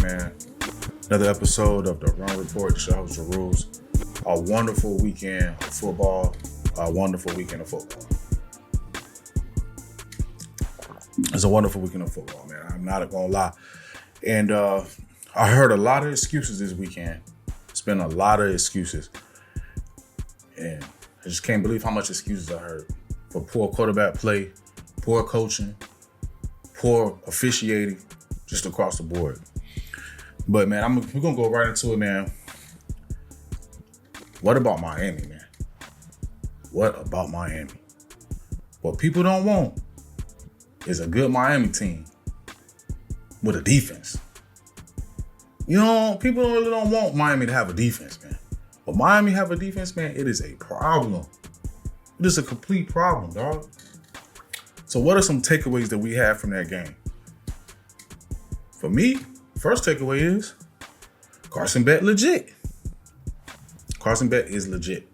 man. Another episode of the Run Report. It's your host, Jeruz. A wonderful weekend of football. It's a wonderful weekend of football, man. I'm not gonna lie. And I heard a lot of excuses this weekend. It's been a lot of excuses. And I just can't believe how much excuses I heard for poor quarterback play, poor coaching, poor officiating, just across the board. But man, we're gonna go right into it, man. What about Miami, man? What about Miami? What people don't want is a good Miami team with a defense. You know, people really don't want Miami to have a defense, man. But Miami have a defense, man, it is a problem. It is a complete problem, dog. So what are some takeaways that we have from that game? For me, first takeaway is Carson Beck legit. Carson Beck is legit.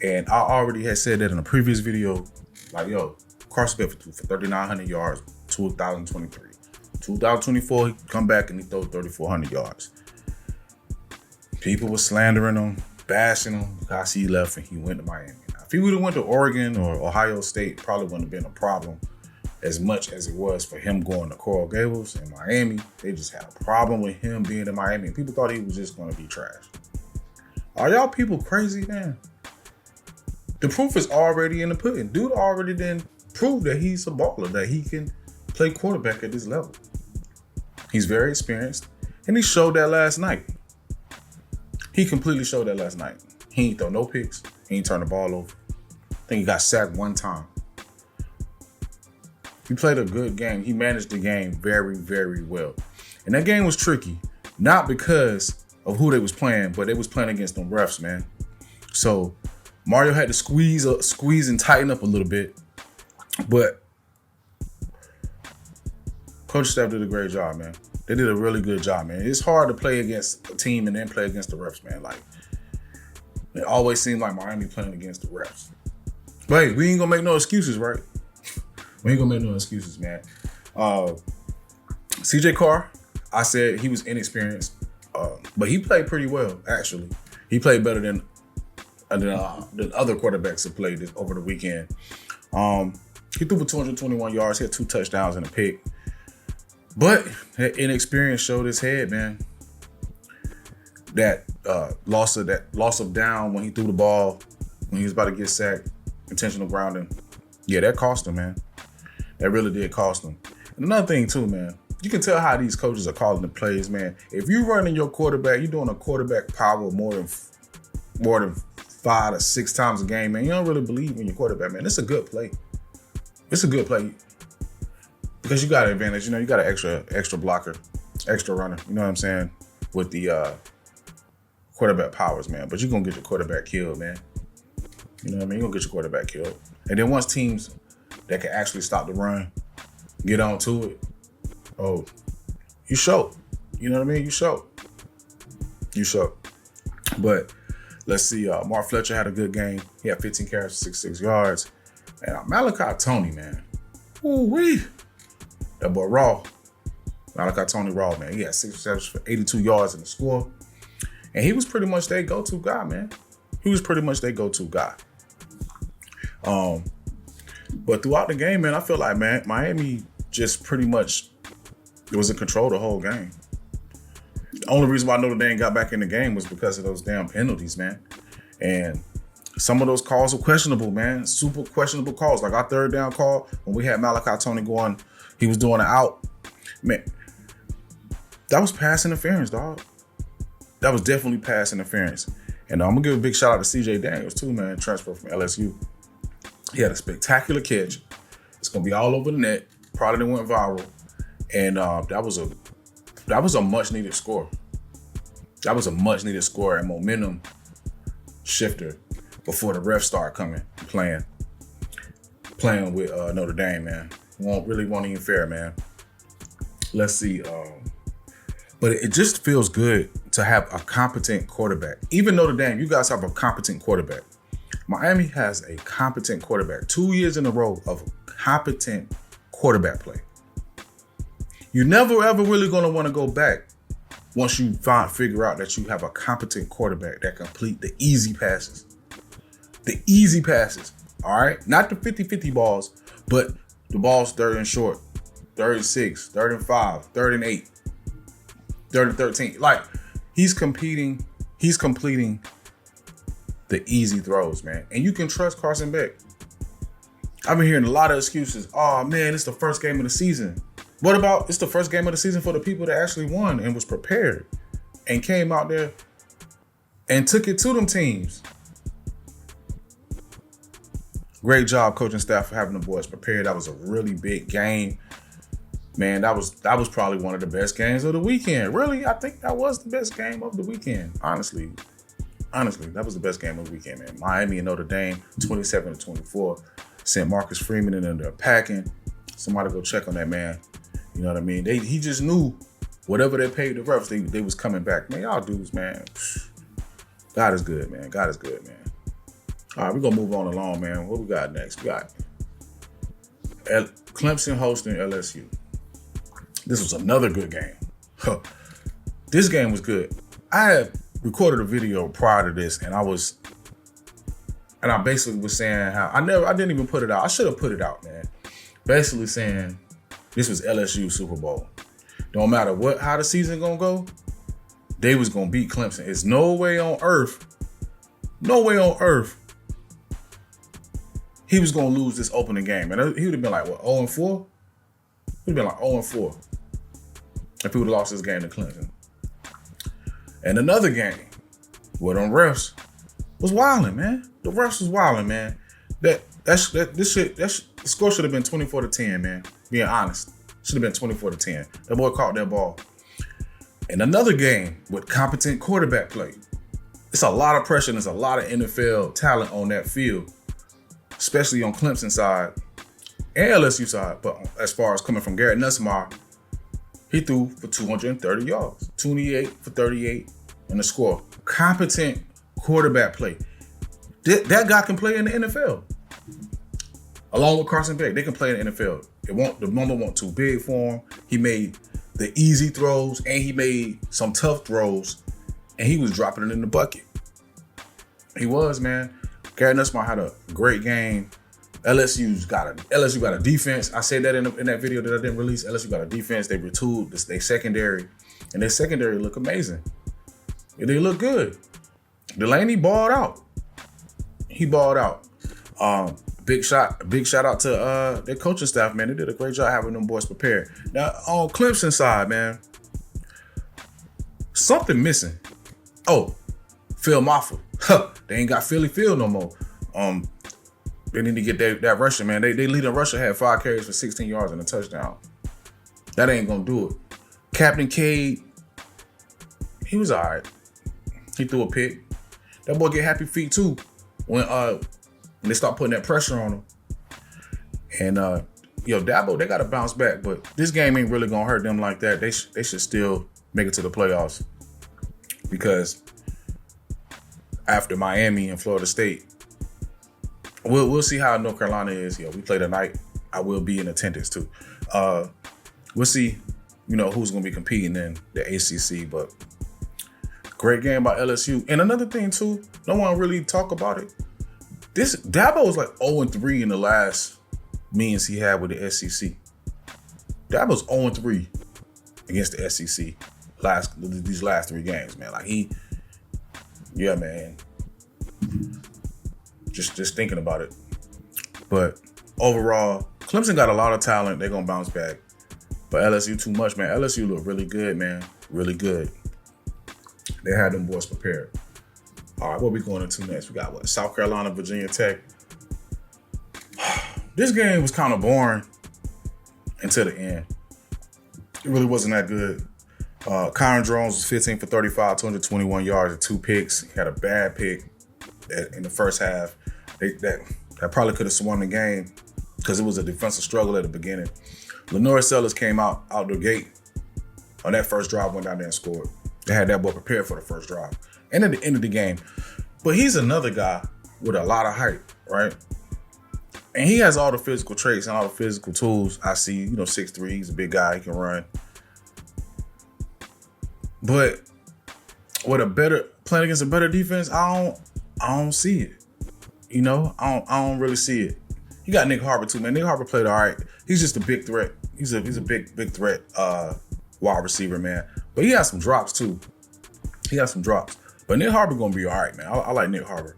And I already had said that in a previous video. Like, yo, Carson Beck for 3,900 yards, 2023. 2024, he come back and he throw 3,400 yards. People were slandering him, bashing him because he left and he went to Miami. Now, if he would have went to Oregon or Ohio State, probably wouldn't have been a problem as much as it was for him going to Coral Gables and Miami. They just had a problem with him being in Miami. People thought he was just going to be trash. Are y'all people crazy, man? The proof is already in the pudding. Dude already then proved that he's a baller, that he can play quarterback at this level. He's very experienced, and he showed that last night. He completely showed that last night. He ain't throw no picks. He ain't turn the ball over. I think he got sacked one time. He played a good game. He managed the game very, very well. And that game was tricky, not because of who they was playing, but they was playing against them refs, man. So Mario had to squeeze and tighten up a little bit, but coach staff did a great job, man. They did a really good job, man. It's hard to play against a team and then play against the refs, man. Like, it always seemed like Miami playing against the refs. But hey, we ain't gonna make no excuses, right? We ain't gonna make no excuses, man. CJ Carr, I said he was inexperienced, but he played pretty well, actually. He played better than other quarterbacks that played this over the weekend. He threw for 221 yards. He had 2 touchdowns and a pick. But that inexperience showed his head, man. That loss of down when he threw the ball, when he was about to get sacked, intentional grounding. Yeah, that cost him, man. That really did cost him. And another thing too, man, you can tell how these coaches are calling the plays, man. If you're running your quarterback, you're doing a quarterback power more than 5 to 6 times a game, man. You don't really believe in your quarterback, man. It's a good play. It's a good play. Because you got an advantage, you know, you got an extra blocker, extra runner, you know what I'm saying, with the quarterback powers, man. But you're going to get your quarterback killed, man. You know what I mean? You're going to get your quarterback killed. And then once teams that can actually stop the run, get on to it, oh, you show. You know what I mean? You show. But let's see, Mark Fletcher had a good game. He had 15 carries for 66 yards. And Malachi Tony, man. Ooh-wee. That boy raw. Malachi Tony raw, man. He had 6 receptions for 82 yards in the score. And he was pretty much their go-to guy, man. But throughout the game, man, I feel like, man, Miami just pretty much was in control the whole game. The only reason why Notre Dame got back in the game was because of those damn penalties, man. And some of those calls were questionable, man. Super questionable calls. Like our third down call, when we had Malachi Tony going, he was doing an out. Man, that was pass interference, dog. That was definitely pass interference. And I'm going to give a big shout out to CJ Daniels, too, man. Transfer from LSU. He had a spectacular catch. It's going to be all over the net. Probably went viral. And that was a much-needed score. That was a much-needed score and momentum shifter before the refs start coming playing with Notre Dame, man. Won't even fair, man. Let's see. But it just feels good to have a competent quarterback. Even Notre Dame, you guys have a competent quarterback. Miami has a competent quarterback. 2 years in a row of competent quarterback play. You're never, ever really going to want to go back once you figure out that you have a competent quarterback that complete the easy passes. The easy passes, all right? Not the 50-50 balls, but the balls 3rd and short, 3rd and 6, 3rd and 5, 3rd and 8, 3rd and 13. Like, he's completing the easy throws, man. And you can trust Carson Beck. I've been hearing a lot of excuses. Oh, man, it's the first game of the season. What about it's the first game of the season for the people that actually won and was prepared and came out there and took it to them teams? Great job, coaching staff, for having the boys prepared. That was a really big game. Man, that was probably one of the best games of the weekend. Really, I think that was the best game of the weekend. Honestly, that was the best game of the weekend, man. Miami and Notre Dame, 27-24. Sent Marcus Freeman in there packing. Somebody go check on that man. You know what I mean? He just knew whatever they paid the refs, they was coming back. Man, y'all dudes, man. God is good, man. God is good, man. All right, we're going to move on along, man. What we got next? We got Clemson hosting LSU. This was another good game. This game was good. I had recorded a video prior to this, and I basically was saying how I didn't even put it out. I should have put it out, man. Basically saying this was LSU Super Bowl. Don't matter how the season gonna go, they was gonna beat Clemson. It's no way on earth he was gonna lose this opening game. And he would have been like, what, 0-4? He'd have been like 0-4 if he would have lost this game to Clemson. And another game where them refs was wilding, man. The refs was wilding, man. The score should have been 24-10, man. Being honest, should have been 24-10. That boy caught that ball. And another game with competent quarterback play. It's a lot of pressure and there's a lot of NFL talent on that field, especially on Clemson side and LSU side. But as far as coming from Garrett Nussmeier, he threw for 230 yards, 28 for 38 in the score. Competent quarterback play. That guy can play in the NFL. Along with Carson Beck, they can play in the NFL. The number wasn't too big for him. He made the easy throws and he made some tough throws, and he was dropping it in the bucket. He was, man. Garrett Nussmeier had a great game. LSU got a defense. I said that in that video that I didn't release. LSU got a defense. They retooled their secondary, and their secondary look amazing. They look good. Delaney balled out. He balled out. Big shout out to their coaching staff, man. They did a great job having them boys prepared. Now, on Clemson side, man, something missing. Oh, Phil Maffa. They ain't got Philly Field no more. They need to get that rusher, man. They lead in rusher, had 5 carries for 16 yards and a touchdown. That ain't gonna do it. Captain Cade, he was all right. He threw a pick. That boy get happy feet too when they start putting that pressure on him. And Dabo, they gotta bounce back, but this game ain't really gonna hurt them like that. They should still make it to the playoffs, because after Miami and Florida State, we'll see how North Carolina is. We play tonight. I will be in attendance too. We'll see, who's gonna be competing in the ACC, but great game by LSU. And another thing too, no one really talk about it. This Dabo was like 0-3 in the last meetings he had with the SEC. Dabo's 0-3 against the SEC these last 3 games, man. Like man. Just thinking about it. But overall, Clemson got a lot of talent. They're gonna bounce back. But LSU too much, man. LSU look really good, man. Really good. They had them boys prepared. All right, what we going into next? We got South Carolina, Virginia Tech. This game was kind of boring until the end. It really wasn't that good. Kyron Drones was 15 for 35, 221 yards and 2 picks. He had a bad pick in the first half. That probably could have swung the game because it was a defensive struggle at the beginning. Lenore Sellers came out the gate on that first drive, went down there and scored. They had that boy prepared for the first drive. And at the end of the game. But he's another guy with a lot of height, right? And he has all the physical traits and all the physical tools. I see, 6'3", he's a big guy, he can run. But with playing against a better defense, I don't see it. You know, I don't really see it. You got Nick Harbor too, man. Nick Harbor played all right. He's just a big threat. He's a big threat wide receiver, man. But he has some drops too. But Nick Harbor gonna be all right, man. I like Nick Harbor.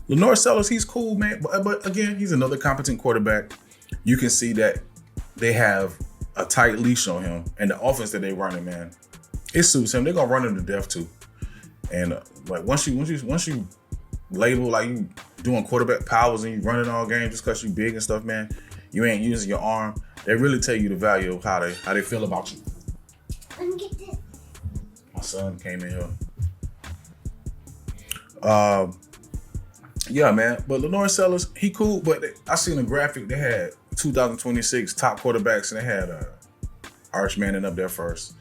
Lenore Sellers, he's cool, man. But again, he's another competent quarterback. You can see that they have a tight leash on him, and the offense that they running, man, it suits him. They're gonna run him to death too. And like once you label like you doing quarterback powers and you running all games just because you big and stuff, man, you ain't using your arm. They really tell you the value of how they feel about you. My son came in here. Yeah, man. But Lenore Sellers, he cool. But I seen a graphic. They had 2026 top quarterbacks, and they had Arch Manning up there first.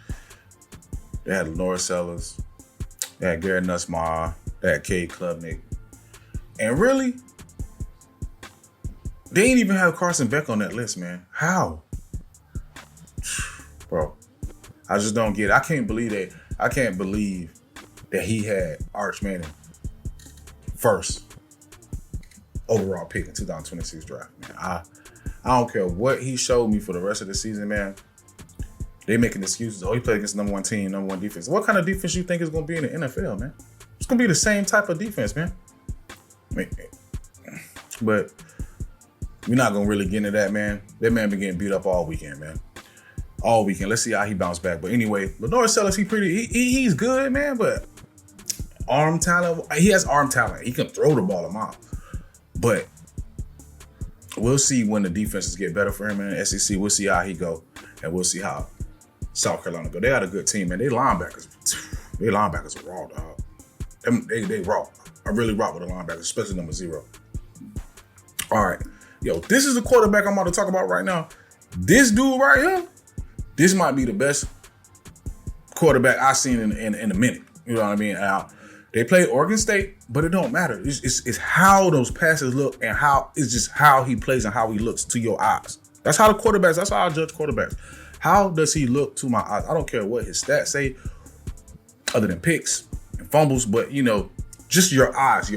They had Lenore Sellers. They had Gary Nussmeier. They had Cade Klubnik. And really, they ain't even have Carson Beck on that list, man. How? Bro, I just don't get it. I can't believe that he had Arch Manning first overall pick in 2026 draft, man. I don't care what he showed me for the rest of the season, man. They making excuses. Oh, he played against number one team, number one defense. What kind of defense you think is going to be in the NFL, man? It's going to be the same type of defense, man. But we're not going to really get into that, man. That man been getting beat up all weekend, man. All weekend. Let's see how he bounced back. But anyway, Lenore Sellers, he's good, man, but arm talent, he has arm talent. He can throw the ball a mile. But we'll see when the defenses get better for him in the SEC. We'll see how he go. And we'll see how South Carolina go. They got a good team, man. They linebackers are raw, dog. They raw. I really rock with the linebackers, especially number 0. All right. Yo, this is the quarterback I'm about to talk about right now. This dude right here, this might be the best quarterback I've seen in a minute. You know what I mean? They play Oregon State, but it don't matter. It's how those passes look and it's just how he plays and how he looks to your eyes. That's how I judge quarterbacks. How does he look to my eyes? I don't care what his stats say, other than picks and fumbles, but just your eyes.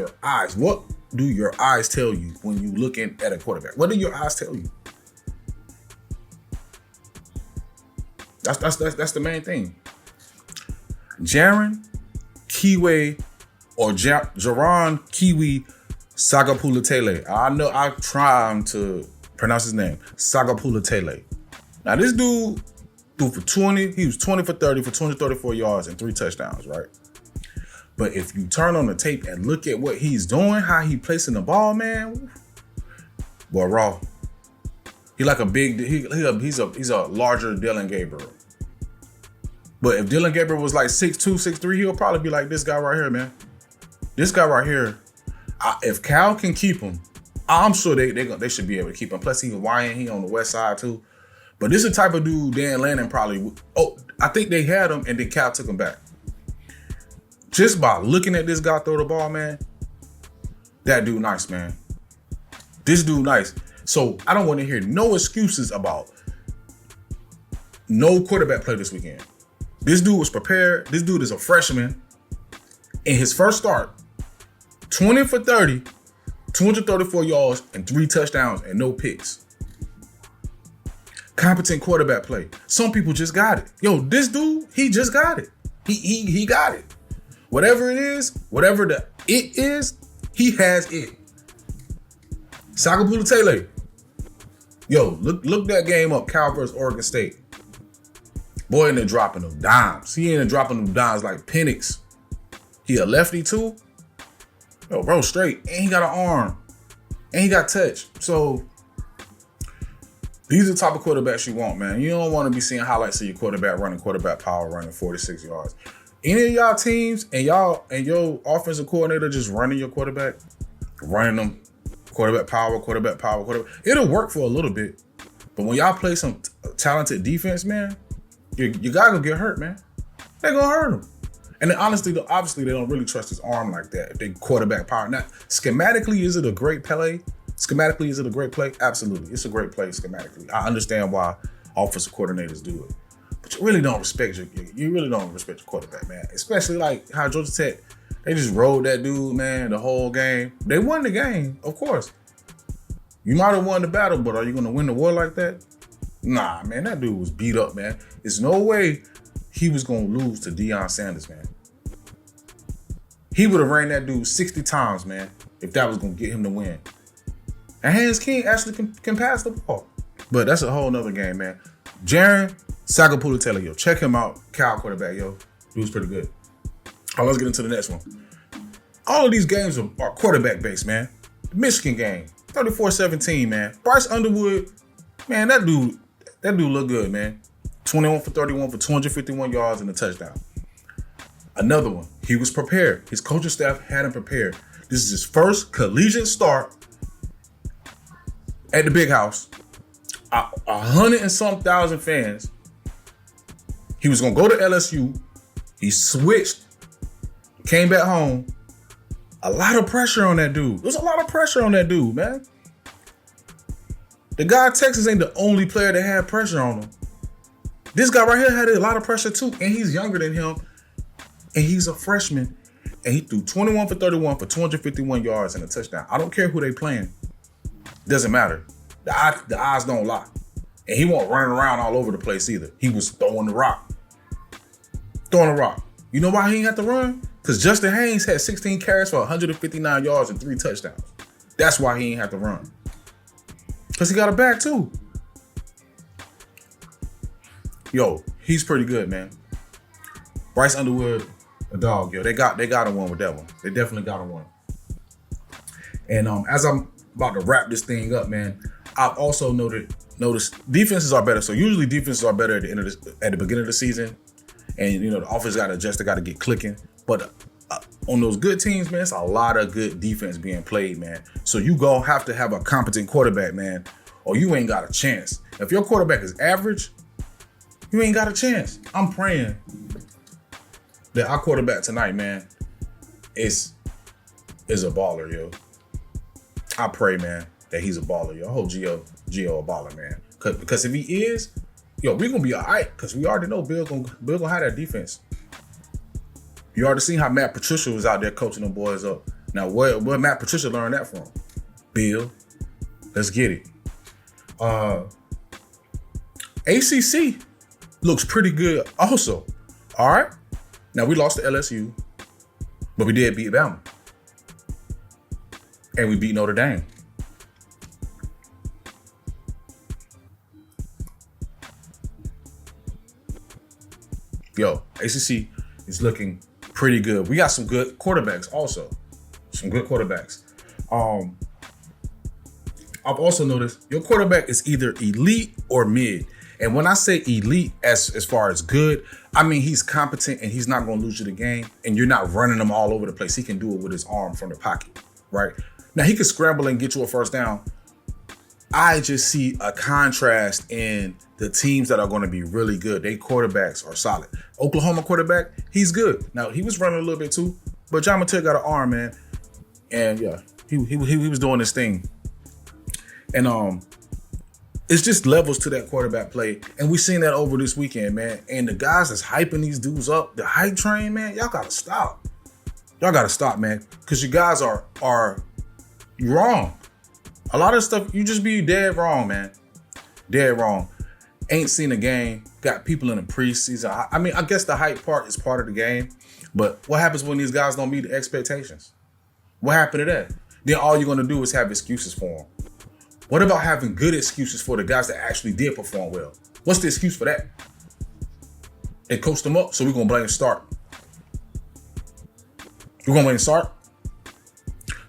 What do your eyes tell you when you looking at a quarterback? What do your eyes tell you? That's the main thing. Jaron Kiwi or Jaron Kiwi Sagapulatele. I know I'm trying to pronounce his name. Sagapulatele. Now this dude threw for 20. He was 20 for 30 for 234 yards and 3 touchdowns, right? But if you turn on the tape and look at what he's doing, how he placing the ball, man, boy, raw. He like a big. He's a larger Dylan Gabriel. But if Dylan Gabriel was like 6'2", 6'3", he'll probably be like this guy right here, man. This guy right here. If Cal can keep him, I'm sure they should be able to keep him. Plus he's Hawaiian. He on the west side too. But this is the type of dude Dan Lannon probably. I think they had him and then Cal took him back. Just by looking at this guy throw the ball, man, that dude nice, man. This dude nice. So I don't want to hear no excuses about no quarterback play this weekend. This dude was prepared. This dude is a freshman. In his first start, 20 for 30, 234 yards, and 3 touchdowns and no picks. Competent quarterback play. Some people just got it. Yo, this dude, he just got it. He got it. Whatever it is, whatever the it is, he has it. Sagapulatele. Yo, look that game up, Cal versus Oregon State. Boy, in there dropping them dimes. He in there dropping them dimes like Penix. He a lefty too. Yo, bro, straight. And he got an arm. And he got touch. So, these are the type of quarterbacks you want, man. You don't want to be seeing highlights of your quarterback running quarterback power, running 46 yards. Any of y'all teams and your offensive coordinator just running your quarterback, running them quarterback power, it'll work for a little bit. But when y'all play some talented defense, man, you gotta go get hurt, man. They're gonna hurt him. And then obviously they don't really trust his arm like that. If they quarterback power. Now, schematically, is it a great play? Absolutely. It's a great play schematically. I understand why offensive coordinators do it. But But you really don't respect your quarterback, man. Especially like how Georgia Tech, they just rolled that dude, man, the whole game. They won the game, of course. You might have won the battle, but are you going to win the war like that? Nah, man, that dude was beat up, man. There's no way he was going to lose to Deion Sanders, man. He would have ran that dude 60 times, man, if that was going to get him to win. And Haynes King actually can pass the ball. But that's a whole nother game, man. Jaren Sagapulitele, yo. Check him out. Cal quarterback, yo. Dude's pretty good. All right, let's get into the next one. All of these games are quarterback-based, man. The Michigan game, 34-17, man. Bryce Underwood, man, that dude look good, man. 21 for 31 for 251 yards and a touchdown. Another one, he was prepared. His coaching staff had him prepared. This is his first collegiate start at the big house. 100 and some thousand fans. He was going to go to LSU. He switched, came back home. A lot of pressure on that dude. There's a lot of pressure on that dude, man. The guy at Texas ain't the only player that had pressure on him. This guy right here had a lot of pressure too, and he's younger than him, and he's a freshman, and he threw 21 for 31 for 251 yards and a touchdown. I don't care who they playing. Doesn't matter. The eyes don't lie. And he wasn't running around all over the place either. He was throwing the rock. You know why he ain't have to run? Because Justin Haynes had 16 carries for 159 yards and 3 touchdowns. That's why he ain't have to run. Because he got a back too. Yo, he's pretty good, man. Bryce Underwood, a dog, yo. They got a one with that one. They definitely got a one. And as I'm about to wrap this thing up, man, I've also noticed defenses are better. So usually defenses are better at the beginning of the season. And, the offense got to adjust. They got to get clicking. But on those good teams, man, it's a lot of good defense being played, man. So you going to have a competent quarterback, man, or you ain't got a chance. If your quarterback is average, you ain't got a chance. I'm praying that our quarterback tonight, man, is a baller, yo. I pray, man, that he's a baller, yo. I hope Gio a baller, man. Because if he is, yo, we're going to be all right. Because we already know Bill gonna have that defense. You already seen how Matt Patricia was out there coaching them boys up. Now, where Matt Patricia learned that from? Bill. Let's get it. ACC looks pretty good also. All right? Now, we lost to LSU, but we did beat Bama. And we beat Notre Dame. Yo, ACC is looking pretty good. We got some good quarterbacks also. Some good quarterbacks. I've also noticed your quarterback is either elite or mid. And when I say elite as far as good, I mean he's competent and he's not going to lose you the game. And you're not running him all over the place. He can do it with his arm from the pocket, right? Now, he can scramble and get you a first down. I just see a contrast in the teams that are going to be really good. They quarterbacks are solid. Oklahoma quarterback, he's good. Now, he was running a little bit too, but John Mateo got an arm, man. And yeah, he was doing his thing. And it's just levels to that quarterback play. And we seen that over this weekend, man. And the guys that's hyping these dudes up, the hype train, man, y'all got to stop. Y'all got to stop, man. Because you guys are wrong. A lot of stuff, you just be dead wrong, man. Dead wrong. Ain't seen a game. Got people in the preseason. I mean, I guess the hype part is part of the game. But what happens when these guys don't meet the expectations? What happened to that? Then all you're going to do is have excuses for them. What about having good excuses for the guys that actually did perform well? What's the excuse for that? They coached them up, so we're going to blame Stark. We're going to blame Sark?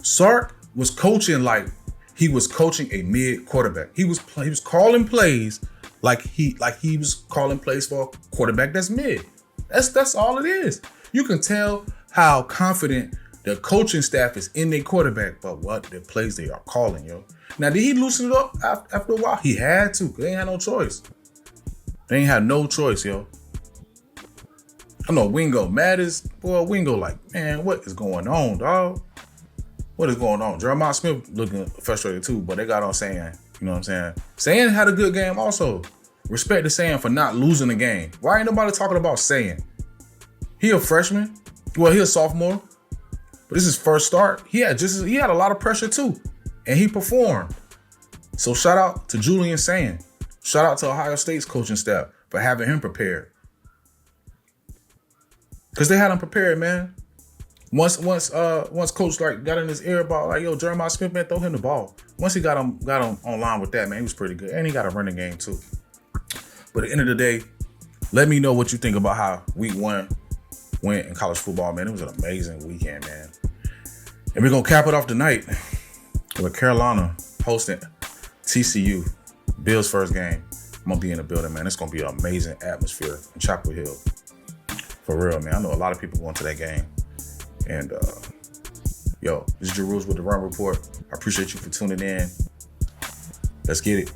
Sark was coaching like he was coaching a mid quarterback. He was calling plays like he was calling plays for a quarterback that's mid. That's all it is. You can tell how confident the coaching staff is in their quarterback, but what the plays they are calling, yo. Now, did he loosen it up after a while? He had to. They ain't had no choice. They ain't had no choice, yo. I know Wingo mad as, boy, Wingo like, man, what is going on, dog? What is going on? Jeremiah Smith looking frustrated too, but they got on Saying. You know what I'm saying? Saying had a good game also. Respect the Saiyan for not losing the game. Why ain't nobody talking about Saiyan? He a freshman. Well, he a sophomore. But this is his first start. He had a lot of pressure too. And he performed. So shout out to Julian Saiyan. Shout out to Ohio State's coaching staff for having him prepared. Because they had him prepared, man. Once coach got in his ear about yo, Jeremiah Smith, man, throw him the ball. Once he got him online with that, man, he was pretty good. And he got a running game too. But at the end of the day, let me know what you think about how week 1 went in college football, man. It was an amazing weekend, man. And we're going to cap it off tonight with Carolina hosting TCU, Bills' first game. I'm going to be in the building, man. It's going to be an amazing atmosphere in Chapel Hill. For real, man. I know a lot of people going to that game. And, this is Jeruz with the Run Report. I appreciate you for tuning in. Let's get it.